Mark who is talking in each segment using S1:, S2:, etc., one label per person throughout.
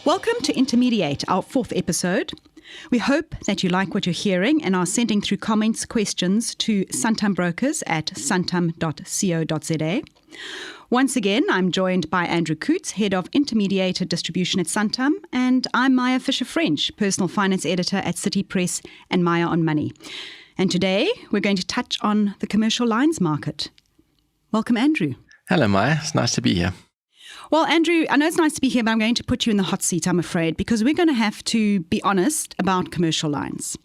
S1: Welcome to Intermediate, our fourth episode. We hope that you like what you're hearing and are sending through comments, questions to santambrokers@santam.co.za. Once again, I'm joined by Andrew Coutts, Head of Intermediated Distribution at Santam, and I'm Maya Fisher-French, Personal Finance Editor at City Press and Maya on Money. And today, we're going to touch on the commercial lines market. Welcome, Andrew.
S2: Hello, Maya. It's nice to be here.
S1: Well, Andrew, I know it's nice to be here, but I'm going to put you in the hot seat, I'm afraid, because we're going to have to be honest about commercial lines.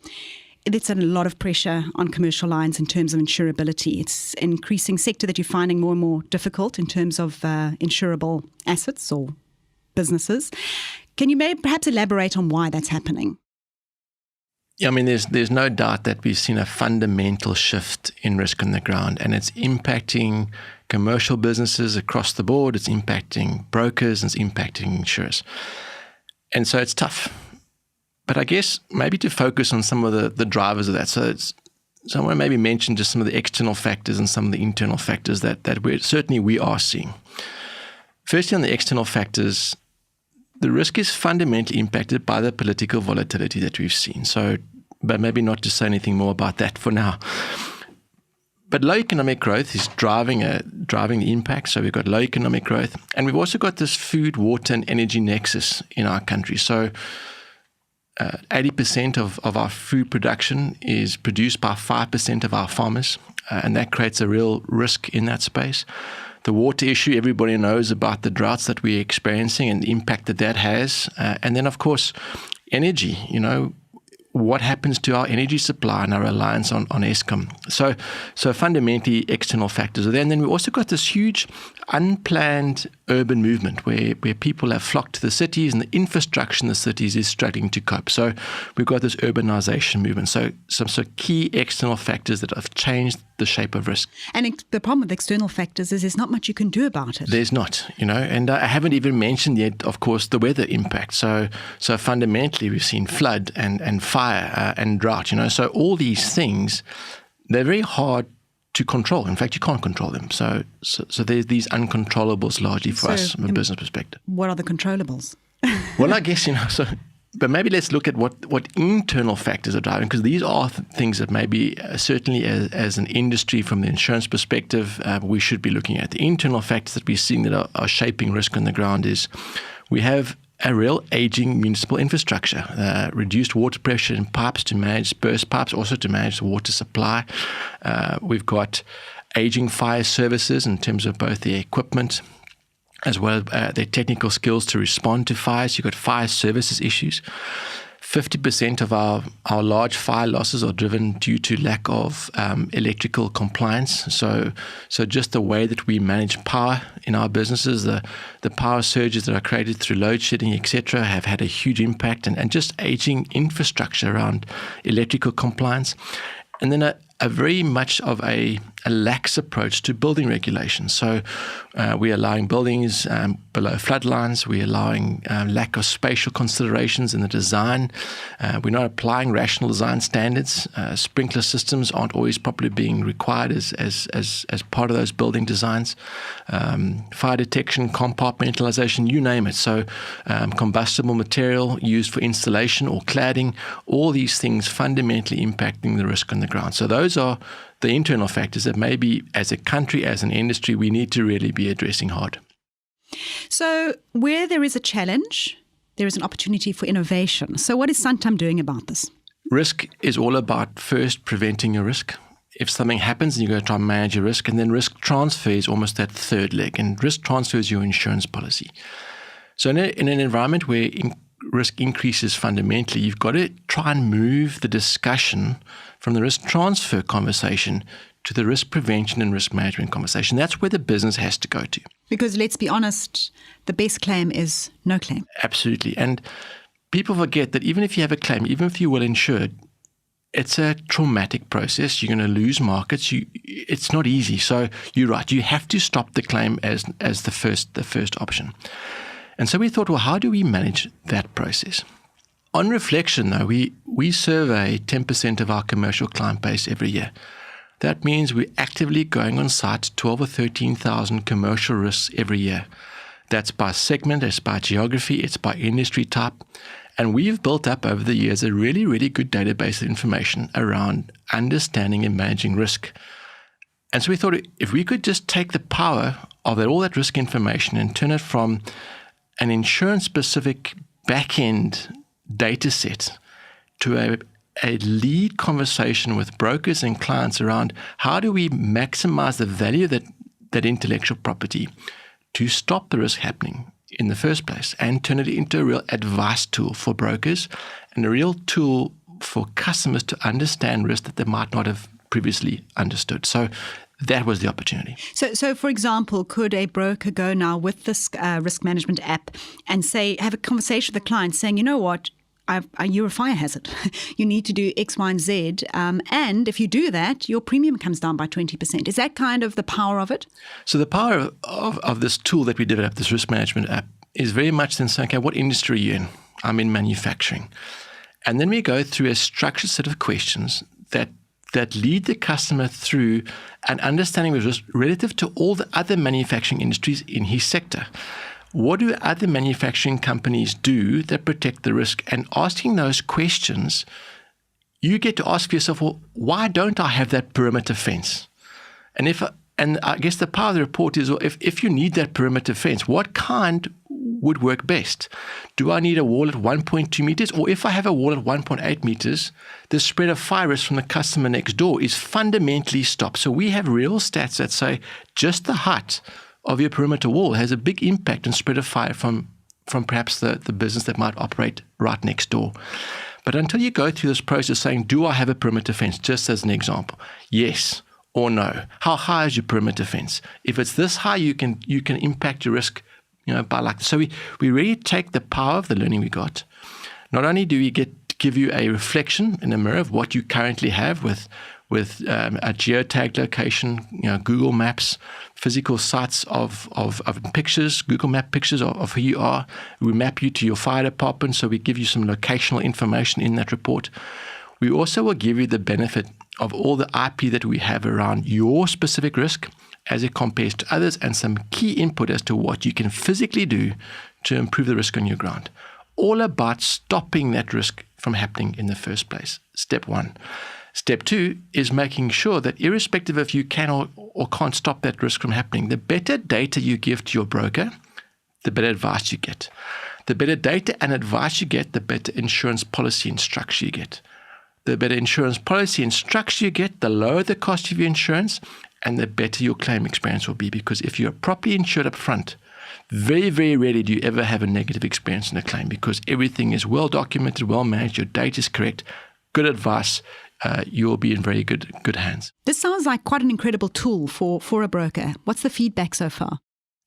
S1: It's a lot of pressure on commercial lines in terms of insurability. It's an increasing sector that you're finding more and more difficult in terms of insurable assets or businesses. Can you maybe perhaps elaborate on why that's happening?
S2: Yeah, I mean, there's no doubt that we've seen a fundamental shift in risk on the ground, and it's impacting commercial businesses across the board. It's impacting brokers, and it's impacting insurers. And so it's tough. But I guess maybe to focus on some of the drivers of that. So I want to maybe mention just some of the external factors and some of the internal factors that we are seeing. Firstly, on the external factors, the risk is fundamentally impacted by the political volatility that we've seen. So, but maybe not to say anything more about that for now. But low economic growth is driving the impact. So we've got low economic growth, and we've also got this food, water, and energy nexus in our country. So 80% of our food production is produced by 5% of our farmers, and that creates a real risk in that space. The water issue, everybody knows about the droughts that we're experiencing and the impact that has. And then, of course, energy, what happens to our energy supply and our reliance on Eskom. So fundamentally, external factors are there. And then we've also got this huge unplanned urban movement where people have flocked to the cities, and the infrastructure in the cities is struggling to cope. So we've got this urbanization movement. So some key external factors that have changed the shape of risk.
S1: And the problem with external factors is there's not much you can do about it.
S2: There's not, and I haven't even mentioned yet, of course, the weather impact. So fundamentally, we've seen flood and fire and drought, So all these things, they're very hard to control. In fact, you can't control them. So there's these uncontrollables largely for us from a business perspective.
S1: What are the controllables?
S2: Well, I guess, but maybe let's look at what internal factors are driving, because these are things that maybe certainly as an industry from the insurance perspective, we should be looking at. The internal factors that we're seeing that are shaping risk on the ground is we have a real aging municipal infrastructure, reduced water pressure in pipes to manage burst pipes, also to manage the water supply. We've got aging fire services in terms of both the equipment as well as their technical skills to respond to fires. You've got fire services issues. 50% of our large fire losses are driven due to lack of electrical compliance. So just the way that we manage power in our businesses, the power surges that are created through load shedding, etc., have had a huge impact, and just aging infrastructure around electrical compliance. And then a very much of a lax approach to building regulations. So we're allowing buildings below flood lines. We're allowing lack of spatial considerations in the design. We're not applying rational design standards. Sprinkler systems aren't always properly being required as part of those building designs. Fire detection, compartmentalization, you name it. So combustible material used for installation or cladding, all these things fundamentally impacting the risk on the ground. So those are the internal factors that maybe as a country, as an industry, we need to really be addressing hard.
S1: So where there is a challenge, there is an opportunity for innovation. So what is Santam doing about this?
S2: Risk is all about first preventing your risk. If something happens, you're going to try and manage your risk, and then risk transfer is almost that third leg, and risk transfer is your insurance policy. So in an environment where risk increases fundamentally, you've got to try and move the discussion from the risk transfer conversation to the risk prevention and risk management conversation. That's where the business has to go to.
S1: Because let's be honest, the best claim is no claim.
S2: Absolutely. And people forget that even if you have a claim, even if you're well insured, it's a traumatic process. You're going to lose markets. It's not easy. So you're right. You have to stop the claim as the first option. And so we thought, well, how do we manage that process? On reflection, though, we survey 10% of our commercial client base every year. That means we're actively going on site 12 or 13,000 commercial risks every year. That's by segment, it's by geography, it's by industry type. And we've built up over the years a really, really good database of information around understanding and managing risk. And so we thought if we could just take the power of all that risk information and turn it from an insurance-specific back-end data set to a lead conversation with brokers and clients around how do we maximize the value of that intellectual property to stop the risk happening in the first place and turn it into a real advice tool for brokers and a real tool for customers to understand risk that they might not have previously understood. So that was the opportunity.
S1: So for example, could a broker go now with this risk management app and have a conversation with the client saying, you know what, you're a fire hazard. You need to do X, Y, and Z. And if you do that, your premium comes down by 20%. Is that kind of the power of it?
S2: So the power of this tool that we developed, this risk management app, is very much then saying, okay, what industry are you in? I'm in manufacturing. And then we go through a structured set of questions that lead the customer through an understanding of risk relative to all the other manufacturing industries in his sector. What do other manufacturing companies do that protect the risk? And asking those questions, you get to ask yourself, well, why don't I have that perimeter fence? And I guess the power of the report is, well, if you need that perimeter fence, what kind would work best? Do I need a wall at 1.2 meters? Or if I have a wall at 1.8 meters, the spread of fire risk from the customer next door is fundamentally stopped. So we have real stats that say just the height of your perimeter wall has a big impact on spread of fire from perhaps the business that might operate right next door. But until you go through this process saying, do I have a perimeter fence, just as an example, yes or no? How high is your perimeter fence? If it's this high, you can impact your risk, by like this. So we really take the power of the learning we got. Not only do we give you a reflection in a mirror of what you currently have with a geotagged location, Google Maps, physical sites of pictures, Google Map pictures of who you are. We map you to your fire department, so we give you some locational information in that report. We also will give you the benefit of all the IP that we have around your specific risk as it compares to others and some key input as to what you can physically do to improve the risk on your ground. All about stopping that risk from happening in the first place. Step one. Step two is making sure that irrespective of you can or can't stop that risk from happening, the better data you give to your broker, the better advice you get. The better data and advice you get, the better insurance policy and structure you get. The better insurance policy and structure you get, the lower the cost of your insurance and the better your claim experience will be. Because if you're properly insured up front, very, very rarely do you ever have a negative experience in a claim because everything is well documented, well managed, your data is correct, good advice, you'll be in very good hands.
S1: This sounds like quite an incredible tool for a broker. What's the feedback so far?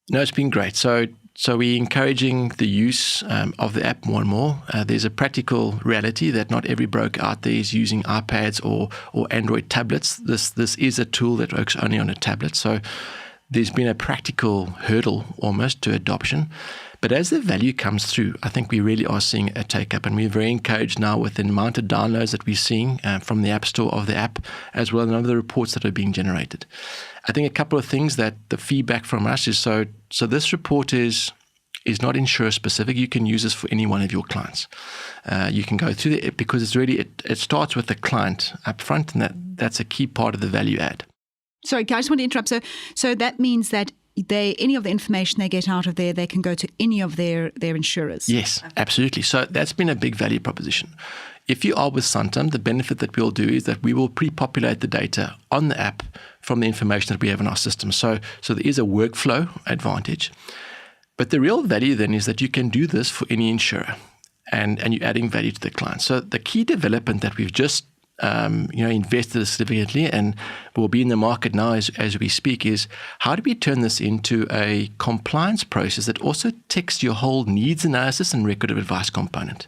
S2: No, it's been great. So we're encouraging the use of the app more and more. There's a practical reality that not every broker out there is using iPads or Android tablets. This is a tool that works only on a tablet. So there's been a practical hurdle almost to adoption. But as the value comes through, I think we really are seeing a take-up, and we're very encouraged now with the amount of downloads that we're seeing from the App Store of the app, as well as none of the reports that are being generated. I think a couple of things that the feedback from us is, so this report is not insurer-specific. You can use this for any one of your clients. You can go through it because it's really, it starts with the client up front, and that's a key part of the value add.
S1: Sorry, I just want to interrupt. So that means that any of the information they get out of there, they can go to any of their insurers.
S2: Yes, absolutely. So that's been a big value proposition. If you are with Santam, the benefit that we'll do is that we will pre-populate the data on the app from the information that we have in our system. So there is a workflow advantage. But the real value then is that you can do this for any insurer and you're adding value to the client. So the key development that we've just invested significantly and will be in the market now as we speak is how do we turn this into a compliance process that also ticks your whole needs analysis and record of advice component.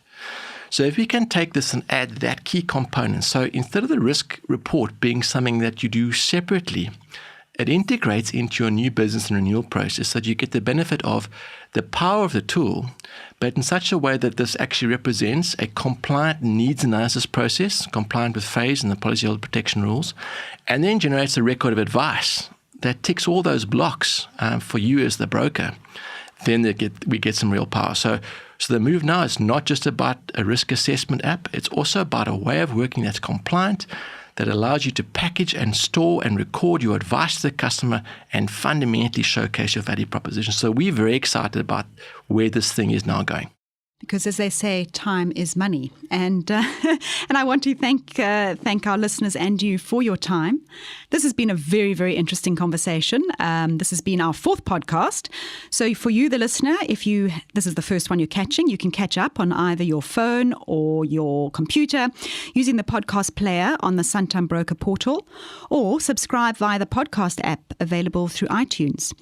S2: So if we can take this and add that key component, so instead of the risk report being something that you do separately, it integrates into your new business and renewal process so that you get the benefit of the power of the tool, but in such a way that this actually represents a compliant needs analysis process, compliant with phase and the policyholder protection rules, and then generates a record of advice that ticks all those blocks for you as the broker then we get some real power. So the move now is not just about a risk assessment app. It's also about a way of working that's compliant, that allows you to package and store and record your advice to the customer and fundamentally showcase your value proposition. So we're very excited about where this thing is now going.
S1: Because, as they say, time is money, and I want to thank our listeners and you for your time. This has been a very, very interesting conversation. This has been our 4th podcast. So, for you, the listener, if this is the first one you're catching, you can catch up on either your phone or your computer using the podcast player on the Santam Broker portal, or subscribe via the podcast app available through iTunes.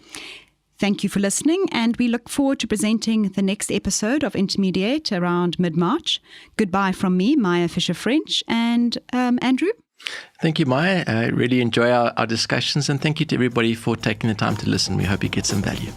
S1: Thank you for listening, and we look forward to presenting the next episode of Intermediate around mid-March. Goodbye from me, Maya Fisher-French, and Andrew.
S2: Thank you, Maya. I really enjoy our discussions, and thank you to everybody for taking the time to listen. We hope you get some value.